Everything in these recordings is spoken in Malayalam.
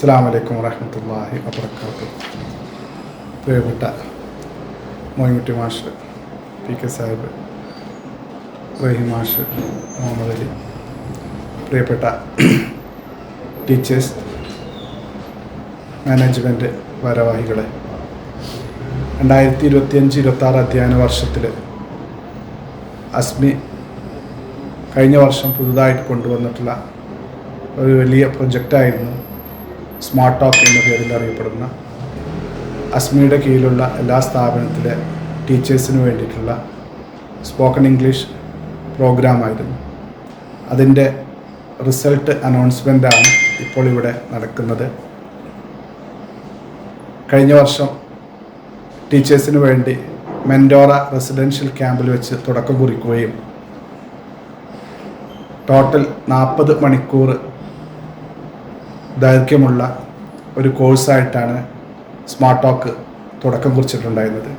അസ്സലാമു അലൈക്കും വറഹ്മത്തുള്ളാഹി വബറകാതുഹു. പ്രിയപ്പെട്ട മൊയ്മുട്ടി മാഷ്, പി കെ സാഹിബ്, റഹീം മാഷ്, മുഹമ്മദ് അലി, പ്രിയപ്പെട്ട ടീച്ചേഴ്സ്, മാനേജ്മെൻറ്റ് ഭാരവാഹികളെ, 2025-26 അധ്യയന വർഷത്തിൽ അസ്മി കഴിഞ്ഞ വർഷം പുതുതായിട്ട് കൊണ്ടുവന്നിട്ടുള്ള ഒരു വലിയ പ്രൊജക്റ്റായിരുന്നു സ്മാർട്ട് ടോക്ക് എന്ന പേരിൽ അറിയപ്പെടുന്ന അസ്മിയുടെ കീഴിലുള്ള എല്ലാ സ്ഥാപനത്തിലെ ടീച്ചേഴ്സിന് വേണ്ടിയിട്ടുള്ള സ്പോക്കൺ ഇംഗ്ലീഷ് പ്രോഗ്രാമായിരുന്നു. അതിൻ്റെ റിസൾട്ട് അനൗൺസ്മെൻ്റാണ് ഇപ്പോൾ ഇവിടെ നടക്കുന്നത്. കഴിഞ്ഞ വർഷം ടീച്ചേഴ്സിന് വേണ്ടി മെൻഡോറ റെസിഡൻഷ്യൽ ക്യാമ്പിൽ വെച്ച് തുടക്കം കുറിക്കുകയും ടോട്ടൽ 40 മണിക്കൂർ ദൈർഘ്യമുള്ള ഒരു കോഴ്സായിട്ടാണ് സ്മാർട്ട് ടോക്ക് തുടക്കം കുറിച്ചിട്ടുണ്ടായിരുന്നത്.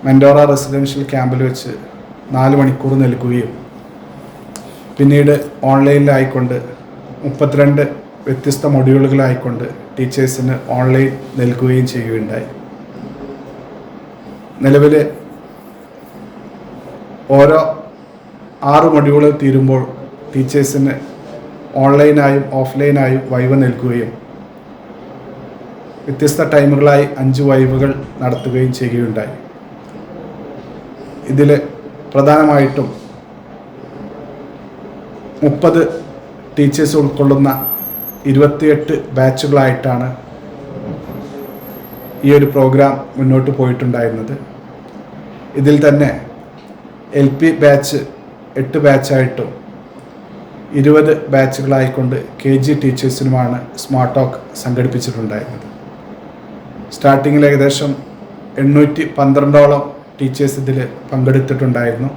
മെൻഡോറ റെസിഡൻഷ്യൽ ക്യാമ്പിൽ വെച്ച് 4 മണിക്കൂർ നൽകുകയും പിന്നീട് ഓൺലൈനിലായിക്കൊണ്ട് 32 വ്യത്യസ്ത മൊഡ്യൂളുകളായിക്കൊണ്ട് ടീച്ചേഴ്സിന് ഓൺലൈൻ നൽകുകയും ചെയ്യുകയുണ്ടായി. നിലവിൽ ഓരോ 6 മൊഡ്യൂളുകൾ തീരുമ്പോൾ ടീച്ചേഴ്സിന് ഓൺലൈനായും ഓഫ്ലൈനായും വൈവ നൽകുകയും വ്യത്യസ്ത ടൈമുകളായി 5 വൈവുകൾ നടത്തുകയും ചെയ്യുകയുണ്ടായി. ഇതിൽ പ്രധാനമായിട്ടും 30 ടീച്ചേഴ്സ് ഉൾക്കൊള്ളുന്ന 28 ബാച്ചുകളായിട്ടാണ് ഈ ഒരു പ്രോഗ്രാം മുന്നോട്ട് പോയിട്ടുണ്ടായിരുന്നത്. ഇതിൽ തന്നെ LP ബാച്ച് 8 ബാച്ചായിട്ടും 20 ബാച്ചുകളായിക്കൊണ്ട് KG ടീച്ചേഴ്സിനുമാണ് സ്മാർട്ട് ടോക്ക് സംഘടിപ്പിച്ചിട്ടുണ്ടായിരുന്നത്. സ്റ്റാർട്ടിങ്ങിൽ ഏകദേശം 812ഓളം ടീച്ചേഴ്സ് ഇതിൽ പങ്കെടുത്തിട്ടുണ്ടായിരുന്നു.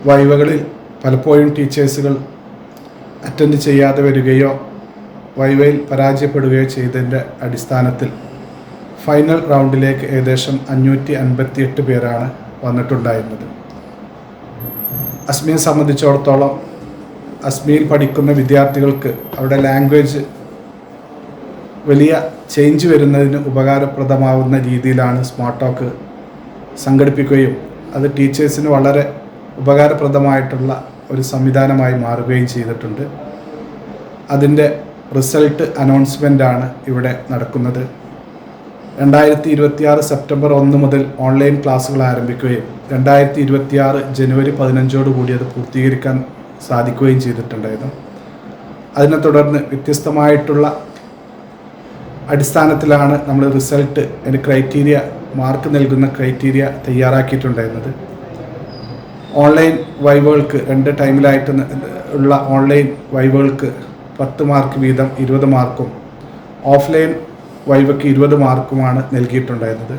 വൈവകളിൽ പലപ്പോഴും ടീച്ചേഴ്സുകൾ അറ്റൻഡ് ചെയ്യാതെ വരികയോ വൈവയിൽ പരാജയപ്പെടുകയോ ചെയ്തതിൻ്റെ അടിസ്ഥാനത്തിൽ ഫൈനൽ റൗണ്ടിലേക്ക് ഏകദേശം 558 പേരാണ് വന്നിട്ടുണ്ടായിരുന്നത്. അസ്മിയെ സംബന്ധിച്ചിടത്തോളം അസ്മിയിൽ പഠിക്കുന്ന വിദ്യാർത്ഥികൾക്ക് അവരുടെ ലാംഗ്വേജ് വലിയ ചേഞ്ച് വരുന്നതിന് ഉപകാരപ്രദമാവുന്ന രീതിയിലാണ് സ്മാർട്ട് ടോക്ക് സംഘടിപ്പിക്കുകയും അത് ടീച്ചേഴ്സിന് വളരെ ഉപകാരപ്രദമായിട്ടുള്ള ഒരു സംവിധാനമായി മാറുകയും ചെയ്തിട്ടുണ്ട്. അതിൻ്റെ റിസൾട്ട് അനൗൺസ്മെൻ്റാണ് ഇവിടെ നടക്കുന്നത്. 2026 സെപ്റ്റംബർ 1 മുതൽ ഓൺലൈൻ ക്ലാസ്സുകൾ ആരംഭിക്കുകയും 2026 ജനുവരി 15 കൂടി അത് പൂർത്തീകരിക്കാൻ സാധിക്കുകയും ചെയ്തിട്ടുണ്ടായിരുന്നു. അതിനെ തുടർന്ന് വ്യത്യസ്തമായിട്ടുള്ള അടിസ്ഥാനത്തിലാണ് നമ്മൾ റിസൾട്ട് ക്രൈറ്റീരിയ മാർക്ക് നൽകുന്ന ക്രൈറ്റീരിയ തയ്യാറാക്കിയിട്ടുണ്ടായിരുന്നത്. ഓൺലൈൻ വൈവുകൾക്ക് 2 ടൈമിലായിട്ട് ഉള്ള ഓൺലൈൻ വൈവുകൾക്ക് 10 മാർക്ക് വീതം 20 മാർക്കും ഓഫ്ലൈൻ വൈവയ്ക്ക് 20 മാർക്കുമാണ് നൽകിയിട്ടുണ്ടായിരുന്നത്.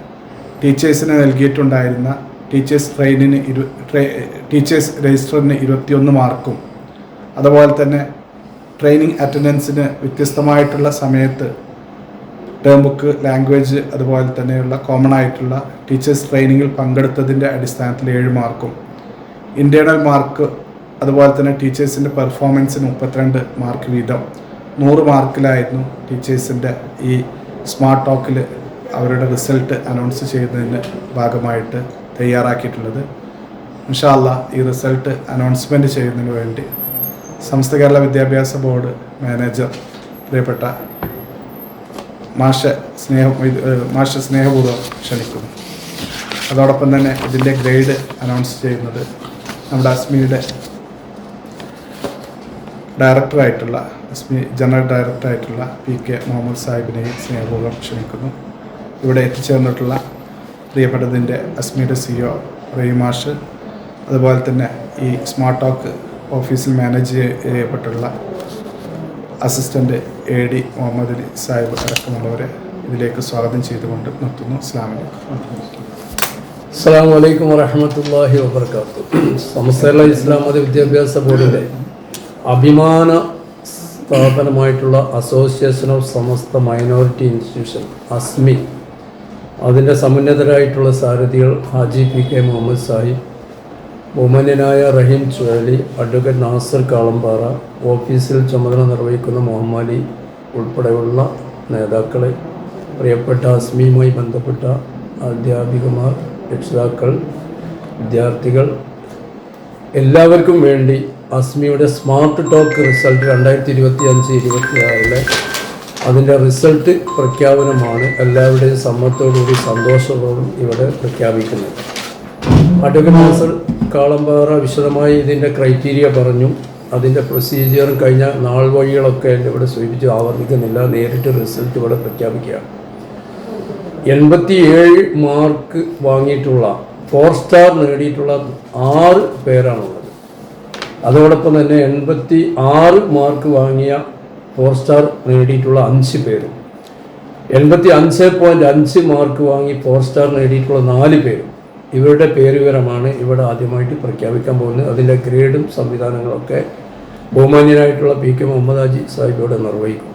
ടീച്ചേഴ്സിന് നൽകിയിട്ടുണ്ടായിരുന്ന ടീച്ചേഴ്സ് രജിസ്റ്ററിന് 21 മാർക്കും അതുപോലെ തന്നെ ട്രെയിനിങ് അറ്റൻഡൻസിന് വ്യത്യസ്തമായിട്ടുള്ള സമയത്ത് ടേം ബുക്ക്, ലാംഗ്വേജ് അതുപോലെ തന്നെയുള്ള കോമൺ ആയിട്ടുള്ള ടീച്ചേഴ്സ് ട്രെയിനിങ്ങിൽ പങ്കെടുത്തതിൻ്റെ അടിസ്ഥാനത്തിൽ 7 മാർക്കും ഇൻറ്റേർണൽ മാർക്ക് അതുപോലെ തന്നെ ടീച്ചേഴ്സിൻ്റെ പെർഫോമൻസിന് 32 മാർക്ക് വീതം 100 മാർക്കിലായിരുന്നു ടീച്ചേഴ്സിൻ്റെ ഈ സ്മാർട്ട് ടോക്കിൽ അവരുടെ റിസൾട്ട് അനൗൺസ് ചെയ്യുന്നതിന് ഭാഗമായിട്ട് തയ്യാറാക്കിയിട്ടുള്ളത്. ഇൻഷാ അല്ലാഹ് ഈ റിസൾട്ട് അനൗൺസ്മെൻറ്റ് ചെയ്യുന്നതിന് വേണ്ടി സമസ്ത കേരള വിദ്യാഭ്യാസ ബോർഡ് മാനേജർ പ്രിയപ്പെട്ട മാഷ് സ്നേഹപൂർവ്വം ക്ഷണിക്കുന്നു. അതോടൊപ്പം തന്നെ ഇതിൻ്റെ ഗ്രേഡ് അനൗൺസ് ചെയ്യുന്നത് നമ്മുടെ അസ്മിയുടെ ഡയറക്ടറായിട്ടുള്ള ജനറൽ ഡയറക്ടറായിട്ടുള്ള PK മുഹമ്മദ് സാഹിബിനെയും സ്നേഹപൂർവ്വം ക്ഷണിക്കുന്നു. ഇവിടെ എത്തിച്ചേർന്നിട്ടുള്ള പ്രിയപ്പെട്ടതിൻ്റെ അസ്മിയുടെ CEO റഹീം മാഷ്, അതുപോലെ തന്നെ ഈ സ്മാർട്ട് ടോക്ക് ഓഫീസിൽ മാനേജ് ചെയ്യപ്പെട്ടുള്ള അസിസ്റ്റൻ്റ് AD മുഹമ്മദ് അലി സാഹിബ് അടക്കമുള്ളവരെ ഇതിലേക്ക് സ്വാഗതം ചെയ്തുകൊണ്ട് നിർത്തുന്നു. അസ്സലാമു അലൈക്കും വറഹ്മത്തുള്ളാഹി വബറകാതുഹു. സമസ്ത കേരള ഇസ്ലാം മത വിദ്യാഭ്യാസ ബോർഡിലെ അഭിമാന സ്ഥാപനമായിട്ടുള്ള association of Samastha minority institution ASMI, അതിൻ്റെ സമുന്നതരായിട്ടുള്ള സാരഥികൾ ഹാജി PK മുഹമ്മദ് സാഹിബ്, ബഹുമാന്യനായ റഹീം ചുഴലി, അഡ്വക്കേറ്റ് നാസർ കാളമ്പാറ, ഓഫീസിൽ ചുമതല നിർവഹിക്കുന്ന മുഹമ്മദ് അലി, ഉൾപ്പെടെയുള്ള നേതാക്കളെ, പ്രിയപ്പെട്ട അസ്മിയുമായി ബന്ധപ്പെട്ട അധ്യാപികമാർ, രക്ഷിതാക്കൾ, വിദ്യാർത്ഥികൾ എല്ലാവർക്കും വേണ്ടി അസ്മിയുടെ സ്മാർട്ട് ടോക്ക് റിസൾട്ട് 2025-26 അതിൻ്റെ റിസൾട്ട് പ്രഖ്യാപനമാണ് എല്ലാവരുടെയും സമ്മതത്തോടുകൂടി സന്തോഷത്തോടും ഇവിടെ പ്രഖ്യാപിക്കുന്നത്. അഡ്വക്കേറ്റ് നാസർ കാളമ്പാറ വിശദമായി ഇതിൻ്റെ ക്രൈറ്റീരിയ പറഞ്ഞു. അതിൻ്റെ പ്രൊസീജിയറും കഴിഞ്ഞ നാൾ വഴികളൊക്കെ എൻ്റെ ഇവിടെ സൂചിപ്പിച്ച് ആവർത്തിക്കുന്നില്ല. നേരിട്ട് റിസൾട്ട് ഇവിടെ പ്രഖ്യാപിക്കുകയാണ്. 87 മാർക്ക് വാങ്ങിയിട്ടുള്ള 4 സ്റ്റാർ നേടിയിട്ടുള്ള 6 പേരാണുള്ളത്. അതോടൊപ്പം തന്നെ 86 മാർക്ക് വാങ്ങിയ 4 സ്റ്റാർ നേടിയിട്ടുള്ള 5 പേരും, 85.5 മാർക്ക് വാങ്ങി 4 സ്റ്റാർ നേടിയിട്ടുള്ള 4 പേരും, ഇവരുടെ പേരുവിവരമാണ് ഇവിടെ ആദ്യമായിട്ട് പ്രഖ്യാപിക്കാൻ പോകുന്നത്. അതിൻ്റെ ഗ്രേഡും സംവിധാനങ്ങളൊക്കെ ബഹുമാന്യനായിട്ടുള്ള പി കെ മുഹമ്മദ് ഹാജി സാഹിബിലൂടെ നിർവഹിക്കും.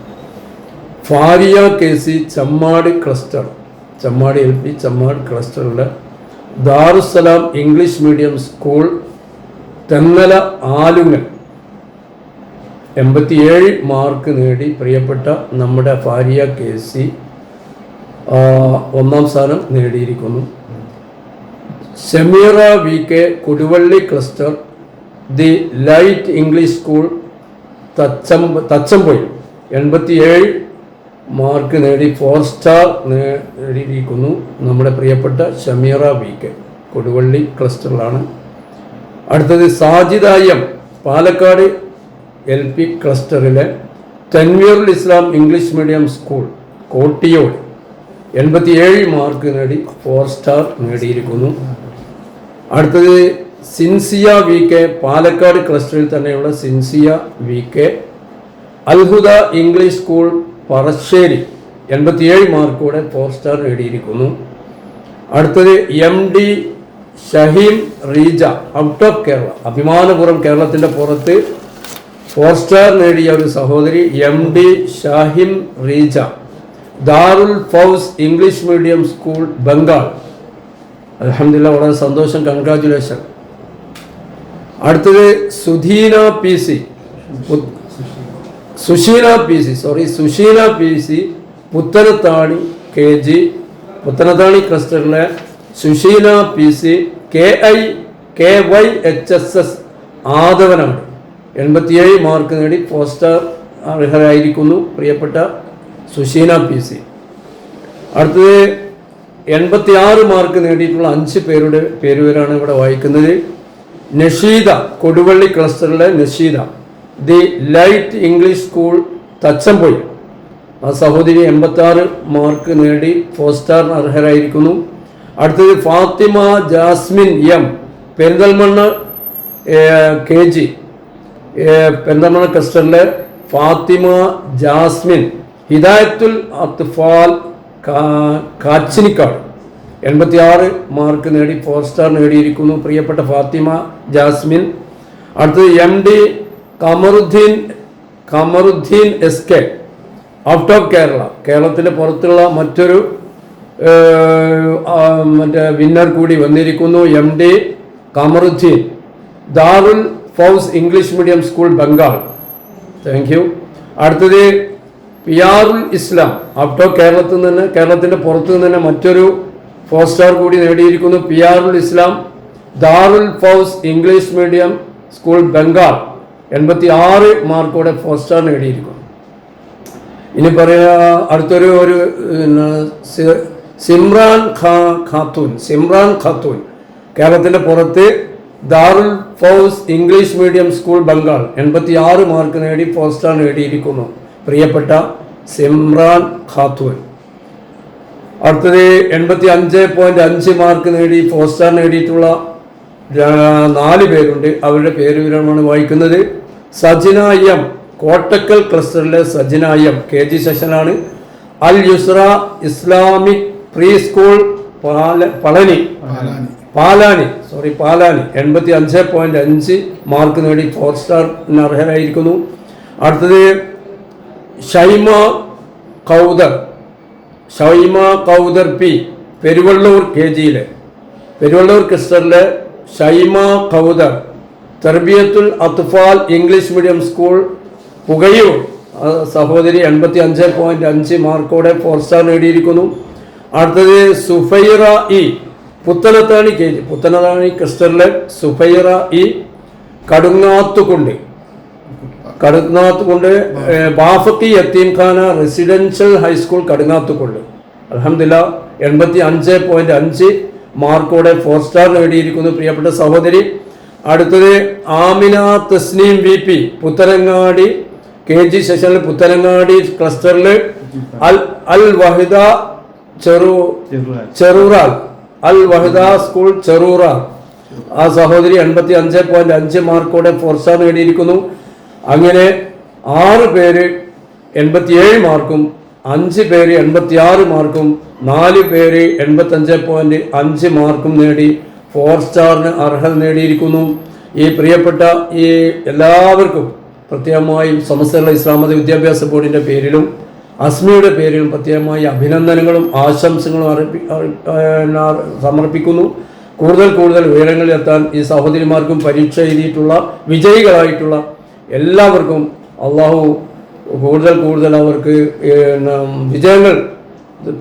Fariya KC Chammad cluster, Chammad LP Chammad ക്ലസ്റ്ററിലെ Darussalam English medium school Thennala Alungal 87 mark നേടി പ്രിയപ്പെട്ട നമ്മുടെ ഫാരിയ KC 1ാം സ്ഥാനം നേടിയിരിക്കുന്നു. Shameera VK Koduvally cluster the light English school Thachampoyil 87 mark നേടി 4 സ്റ്റാർ നേടിയിരിക്കുന്നു നമ്മുടെ പ്രിയപ്പെട്ട ഷമീറ VK കൊടുവള്ളി ക്ലസ്റ്ററിലാണ്. അടുത്തത് സാജിദ M പാലക്കാട് LP ക്ലസ്റ്ററിലെ തൻവീറുൽ ഇസ്ലാം ഇംഗ്ലീഷ് മീഡിയം സ്കൂൾ കോട്ടിയോട് 87 മാർക്ക് നേടി 4 സ്റ്റാർ നേടിയിരിക്കുന്നു. അടുത്തത് സിൻസിയ VK പാലക്കാട് ക്ലസ്റ്ററിൽ തന്നെയുള്ള Sinsiya VK Alhuda English school Parassery 87 മാർക്കോടെ 4 സ്റ്റാർ നേടിയിരിക്കുന്നു. അടുത്തത് MD Shaheem Reeja out of Kerala, അഭിമാനപുരം കേരളത്തിൻ്റെ പുറത്ത് 4 സ്റ്റാർ നേടിയ ഒരു സഹോദരി MD Shahim Reeja Darul Fouz English medium school Bengal. അൽഹംദുലില്ലാ, വളരെ സന്തോഷം, കൺഗ്രാജുലേഷൻ. അടുത്തത് സുഷീന PC പുത്തനത്താണി KG പുത്തനത്താണി ക്ലസ്റ്ററിലെ സുഷീന PC KYHSS ആദവനാണ് 87 മാർക്ക് നേടി 4 സ്റ്റാർ അർഹരായിരിക്കുന്നു പ്രിയപ്പെട്ട സുഷീന PC. അടുത്തത് 86 മാർക്ക് നേടിയിട്ടുള്ള 5 പേരുടെ പേരുപേരാണ് ഇവിടെ വായിക്കുന്നത്. നഷീദ കൊടുവള്ളി ക്ലസ്റ്ററിലെ Nasheeda the light English school Thachampoyil, ആ സഹോദരി 86 മാർക്ക് നേടി 4 സ്റ്റാർ അർഹരായിരിക്കുന്നു. അടുത്തത് ഫാത്തിമ ജാസ്മിൻ M പെരിന്തൽമണ്ണ KG പെരിന്തൽമണ്ണ ക്ലസ്റ്ററിലെ ഫാത്തിമ ജാസ്മിൻ ഹിദായത്തുൽ അത്ഫാൽ കാച്ചിനിക്കാട് 86 മാർക്ക് നേടി 4 സ്റ്റാർ നേടിയിരിക്കുന്നു പ്രിയപ്പെട്ട ഫാത്തിമ ജാസ്മിൻ. അടുത്തത് MD Kamaruddin SK out of Kerala, കേരളത്തിൻ്റെ പുറത്തുള്ള മറ്റൊരു വിന്നർ കൂടി വന്നിരിക്കുന്നു. MD കമറുദ്ദീൻ Darul Fouz English medium school Bengal. Thank you. അടുത്തത് പിയാറുൽ ഇസ്ലാം ഔട്ട് ഓഫ് കേരളത്തിൻ്റെ പുറത്തു നിന്ന് തന്നെ മറ്റൊരു 4 സ്റ്റാർ കൂടി നേടിയിരിക്കുന്നു. പിയാറുൽ ഇസ്ലാം ദാറുൽ Fouz English medium school Bengal 86 മാർക്കോടെ 4 സ്റ്റാർ നേടിയിരിക്കുന്നു. ഇനി പറയാ അടുത്തൊരു സിമ്രാൻ ഖാത്തൂൻ കേരളത്തിൻ്റെ പുറത്ത് Darul Fouz English medium school Bengal 86 mark നേടി 4 സ്റ്റാർ നേടിയിരിക്കുന്നു പ്രിയപ്പെട്ട സിമ്രാൻ ഖാത്തൂൻ. അടുത്തത് 85.5 മാർക്ക് നേടി 4 സ്റ്റാർ നേടിയിട്ടുള്ള 4 പേരുണ്ട്. അവരുടെ പേരുവിവരമാണ് വായിക്കുന്നത്. സജിന M കോട്ടക്കൽ ക്ലസ്റ്ററിലെ സജിന M KG സെഷനാണ്. Al Yusra Islamic preschool Palani 85.5 mark നേടി 4 സ്റ്റാറിന് അർഹരായിരിക്കുന്നു. അടുത്തത് ഷൈമ കൗദർ P പെരുവള്ളൂർ KGയിലെ പെരുവള്ളൂർ ക്ലസ്റ്ററിലെ Shaima Kauthar Tarbiyathul Athfal English medium school Pukayoor സഹോദരി 85.5 മാർക്കോടെ 4 സ്റ്റാർ നേടിയിരിക്കുന്നു. അടുത്തത് സുഫൈറ ഇ, പുത്തനത്താണി KG, പുത്തനത്താണി ക്രിസ്റ്റലിലെ Sufaira E Kadungathukundu Bafaqi Yatheemkhana residential high school Kadungathukundu അൽഹംദുലില്ലാഹ് 85.5 മാർക്കോടെ 4 സ്റ്റാർ നേടിയിരിക്കുന്നു പ്രിയപ്പെട്ട സഹോദരി. അടുത്തത് ആമിന തസ്നീം VP, പുത്തനങ്ങാടി KG സെഷനിൽ പുത്തനങ്ങാടി ക്ലസ്റ്ററിൽ അൽ വഹിദ ചെറൂറാൽ അൽ വഹിദ സ്കൂൾ ചെറൂറാൽ. ആ സഹോദരി 85.5 മാർക്കോടെ 4 സ്റ്റാർ നേടിയിരിക്കുന്നു. അങ്ങനെ 6 പേര് 87 മാർക്കും 5 പേര് 86 മാർക്കും 4 പേര് 85.5 മാർക്കും നേടി 4 സ്റ്റാറിന് അർഹത നേടിയിരിക്കുന്നു. ഈ പ്രിയപ്പെട്ട ഈ എല്ലാവർക്കും പ്രത്യേകമായും സമസ്ത ഇസ്ലാം മത വിദ്യാഭ്യാസ ബോർഡിൻ്റെ പേരിലും അസ്മിയുടെ പേരിലും പ്രത്യേകമായി അഭിനന്ദനങ്ങളും ആശംസകളും സമർപ്പിക്കുന്നു. കൂടുതൽ ഉയരങ്ങളിലെത്താൻ ഈ സഹോദരിമാർക്കും പരീക്ഷ എഴുതിയിട്ടുള്ള വിജയികളായിട്ടുള്ള എല്ലാവർക്കും അള്ളാഹു കൂടുതൽ അവർക്ക് വിജയങ്ങൾ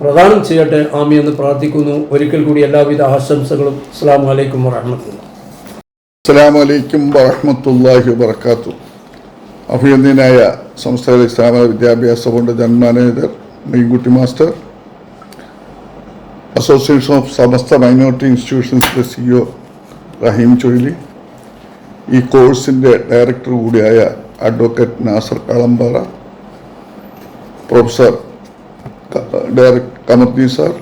പ്രദാനം ചെയ്യട്ടെ. ആമീൻ എന്ന് പ്രാർത്ഥിക്കുന്നു. ഒരിക്കൽ കൂടി എല്ലാവിധ ആശംസകളും. അസ്സലാമു അലൈക്കും വറഹ്മത്തുള്ളാഹി. അസ്സലാമു അലൈക്കും വറഹ്മത്തുള്ളാഹി വബറകാതുഹു. അഭിനന്ദനായ സംസ്ഥാന ഇസ്ലാമിക വിദ്യാഭ്യാസ board general manager Meenkutty master, association of Samastha minority ഇൻസ്റ്റിറ്റ്യൂഷൻസിലെ CEO റഹീം ചൊയ്ലി, ഈ കോഴ്സിൻ്റെ ഡയറക്ടർ കൂടിയായ advocate Nasar Kalambara, professor Kamardeen sir,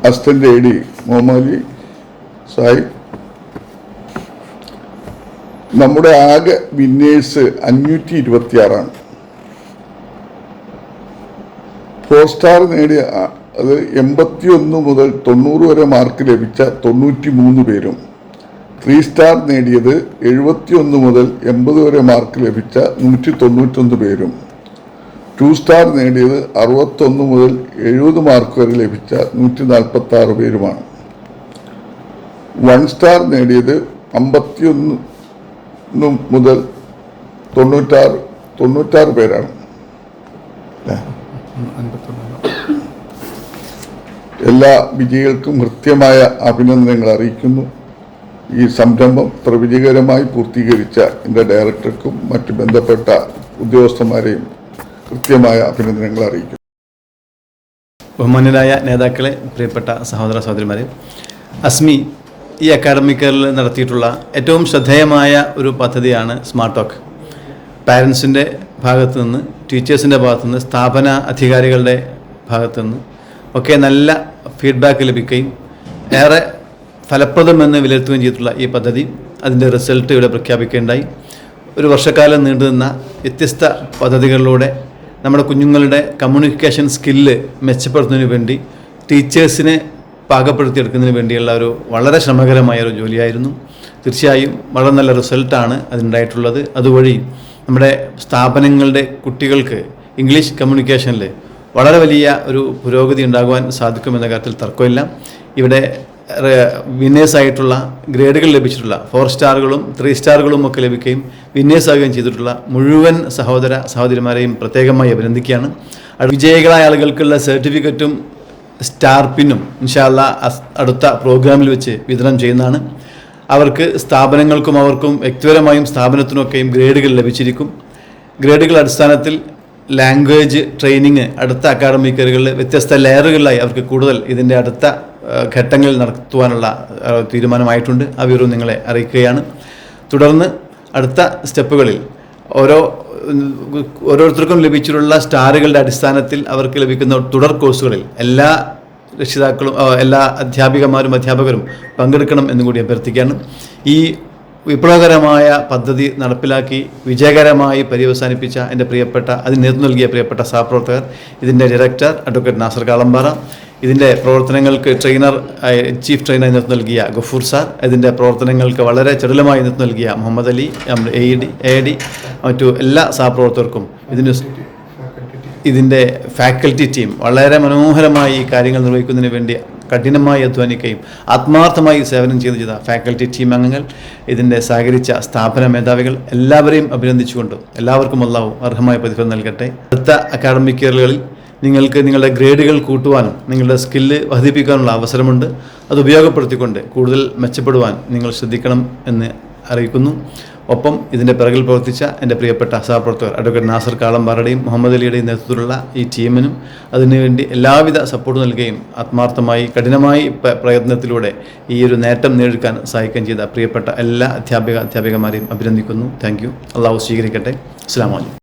assistant AD Muhammad Sahib. നമ്മുടെ ആകെ വിന്നേഴ്സ് 526 4 സ്റ്റാർ നേടിയ അത് 81 മുതൽ 90 വരെ മാർക്ക് ലഭിച്ച 93 പേരും, 3 സ്റ്റാർ നേടിയത് 71 മുതൽ 80 വരെ മാർക്ക് ലഭിച്ച 191 പേരും, 2 സ്റ്റാർ നേടിയത് 61 മുതൽ 70 മാർക്ക് വരെ ലഭിച്ച 146 പേരുമാണ്. 1 സ്റ്റാർ നേടിയത് 51 മുതൽ 96 പേരാണ്. എല്ലാ വിജയികൾക്കും കൃത്യമായ അഭിനന്ദനങ്ങൾ അറിയിക്കുന്നു. ഈ സംരംഭം ഇത്ര വിജയകരമായി പൂർത്തീകരിച്ച എൻ്റെ ഡയറക്ടർക്കും മറ്റ് ബന്ധപ്പെട്ട ഉദ്യോഗസ്ഥന്മാരെയും കൃത്യമായ അഭിനന്ദനങ്ങൾ അറിയിക്കുന്നു. ബഹുമാന്യരായ നേതാക്കളെ, പ്രിയപ്പെട്ട സഹോദര സഹോദരിമാരെ, അസ്മി ഈ അക്കാഡമിക് ഇയറിൽ നടത്തിയിട്ടുള്ള ഏറ്റവും ശ്രദ്ധേയമായ ഒരു പദ്ധതിയാണ് സ്മാർട്ട് ടോക്ക്. പാരൻസിൻ്റെ ഭാഗത്തു നിന്ന്, ടീച്ചേഴ്സിൻ്റെ ഭാഗത്തു നിന്ന്, സ്ഥാപന അധികാരികളുടെ ഭാഗത്തു നിന്ന് ഒക്കെ നല്ല ഫീഡ്ബാക്ക് ലഭിക്കുകയും ഏറെ ഫലപ്രദമെന്ന് വിലയിരുത്തുകയും ചെയ്തിട്ടുള്ള ഈ പദ്ധതി അതിൻ്റെ റിസൾട്ട് ഇവിടെ പ്രഖ്യാപിക്കുകയുണ്ടായി. ഒരു വർഷക്കാലം നീണ്ടുനിന്ന വ്യത്യസ്ത പദ്ധതികളിലൂടെ നമ്മുടെ കുഞ്ഞുങ്ങളുടെ കമ്മ്യൂണിക്കേഷൻ സ്കില്ല് മെച്ചപ്പെടുത്തുന്നതിന് വേണ്ടി ടീച്ചേഴ്സിനെ പാകപ്പെടുത്തിയെടുക്കുന്നതിന് വേണ്ടിയുള്ള ഒരു വളരെ ശ്രമകരമായ ഒരു ജോലിയായിരുന്നു. തീർച്ചയായും വളരെ നല്ല റിസൾട്ടാണ് അതിനുണ്ടായിട്ടുള്ളത്. അതുവഴി നമ്മുടെ സ്ഥാപനങ്ങളുടെ കുട്ടികൾക്ക് ഇംഗ്ലീഷ് കമ്മ്യൂണിക്കേഷനിൽ വളരെ വലിയ ഒരു പുരോഗതി ഉണ്ടാകുവാൻ സാധിക്കുമെന്ന കാര്യത്തിൽ തർക്കമില്ല. ഇവിടെ വിന്നേഴ്സായിട്ടുള്ള ഗ്രേഡുകൾ ലഭിച്ചിട്ടുള്ള 4 സ്റ്റാറുകളും 3 സ്റ്റാറുകളും ഒക്കെ ലഭിക്കുകയും വിന്നേഴ്സാകുകയും ചെയ്തിട്ടുള്ള മുഴുവൻ സഹോദരിമാരെയും പ്രത്യേകമായി അഭിനന്ദിക്കുകയാണ്. വിജയികളായ ആളുകൾക്കുള്ള സർട്ടിഫിക്കറ്റും സ്റ്റാർ പിന്നും ഇൻഷാ അല്ലാഹ് അടുത്ത പ്രോഗ്രാമിൽ വെച്ച് വിതരണം ചെയ്യുന്നതാണ്. അവർക്ക് സ്ഥാപനങ്ങൾക്കും അവർക്കും വ്യക്തിപരമായും സ്ഥാപനത്തിനൊക്കെയും ഗ്രേഡുകൾ ലഭിച്ചിരിക്കും. ഗ്രേഡുകൾ അടിസ്ഥാനത്തിൽ ലാംഗ്വേജ് ട്രെയിനിങ് അടുത്ത അക്കാഡമിക് ഇയറുകളിൽ വ്യത്യസ്ത ലെയറുകളിലായി അവർക്ക് കൂടുതൽ ഇതിൻ്റെ അടുത്ത ഘട്ടങ്ങളിൽ നടത്തുവാനുള്ള തീരുമാനമായിട്ടുണ്ട്. ആ വിവരം നിങ്ങളെ അറിയിക്കുകയാണ്. തുടർന്ന് അടുത്ത സ്റ്റെപ്പുകളിൽ ഓരോരുത്തർക്കും ലഭിച്ചിട്ടുള്ള സ്റ്റാറുകളുടെ അടിസ്ഥാനത്തിൽ അവർക്ക് ലഭിക്കുന്ന തുടർ കോഴ്സുകളിൽ എല്ലാ രക്ഷിതാക്കളും എല്ലാ അധ്യാപകരും പങ്കെടുക്കണം എന്നും കൂടി അഭ്യർത്ഥിക്കുകയാണ്. ഈ വിപ്ലവകരമായ പദ്ധതി നടപ്പിലാക്കി വിജയകരമായി പര്യവസാനിപ്പിച്ച എൻ്റെ അതിന് നേതൃത്വം നൽകിയ പ്രിയപ്പെട്ട സഹപ്രവർത്തകർ, ഇതിൻ്റെ ഡയറക്ടർ അഡ്വക്കേറ്റ് നാസർ കളമ്പാറ, ഇതിൻ്റെ പ്രവർത്തനങ്ങൾക്ക് ചീഫ് ട്രെയിനറായി നേതൃത്വം നൽകിയ ഗഫൂർ സാർ, ഇതിൻ്റെ പ്രവർത്തനങ്ങൾക്ക് വളരെ ചടുലമായി നേതൃത്വം നൽകിയ മുഹമ്മദ് അലി, നമ്മുടെ AD, മറ്റു എല്ലാ സഹപ്രവർത്തകർക്കും, ഇതിൻ്റെ ഫാക്കൽറ്റി ടീം വളരെ മനോഹരമായി ഈ കാര്യങ്ങൾ നിർവഹിക്കുന്നതിന് വേണ്ടി കഠിനമായി അധ്വാനിക്കുകയും ആത്മാർത്ഥമായി സേവനം ചെയ്ത ഫാക്കൽറ്റി ടീം അംഗങ്ങൾ, ഇതിൻ്റെ സഹകരിച്ച സ്ഥാപന മേധാവികൾ എല്ലാവരെയും അഭിനന്ദിച്ചുകൊണ്ടും എല്ലാവർക്കും അല്ലാഹു അർഹമായ പ്രതിഫലം നൽകട്ടെ. അടുത്ത അക്കാഡമിക് ഇയറുകളിൽ നിങ്ങൾക്ക് നിങ്ങളുടെ ഗ്രേഡുകൾ കൂട്ടുവാനും നിങ്ങളുടെ സ്കില്ല് വർദ്ധിപ്പിക്കാനുള്ള അവസരമുണ്ട്. അത് ഉപയോഗപ്പെടുത്തിക്കൊണ്ട് കൂടുതൽ മെച്ചപ്പെടുവാൻ നിങ്ങൾ ശ്രദ്ധിക്കണം എന്ന് അറിയിക്കുന്നു. ഒപ്പം ഇതിൻ്റെ പിറകിൽ പ്രവർത്തിച്ച എൻ്റെ പ്രിയപ്പെട്ട സഹപ്രവർത്തകർ അഡ്വക്കേറ്റ് നാസർ കാളമ്പാറയുടെയും മുഹമ്മദ് അലിയുടെയും നേതൃത്വത്തിലുള്ള ഈ ടീമിനും അതിനുവേണ്ടി എല്ലാവിധ സപ്പോർട്ട് നൽകുകയും ആത്മാർത്ഥമായി കഠിനമായി പ്രയത്നത്തിലൂടെ ഈ ഒരു നേട്ടം നേടിയെടുക്കാൻ സഹായിക്കുകയും ചെയ്ത പ്രിയപ്പെട്ട എല്ലാ അധ്യാപികമാരെയും അഭിനന്ദിക്കുന്നു. Thank you. അള്ളാഹു സ്വീകരിക്കട്ടെ. അസ്സലാമു അലൈക്കും.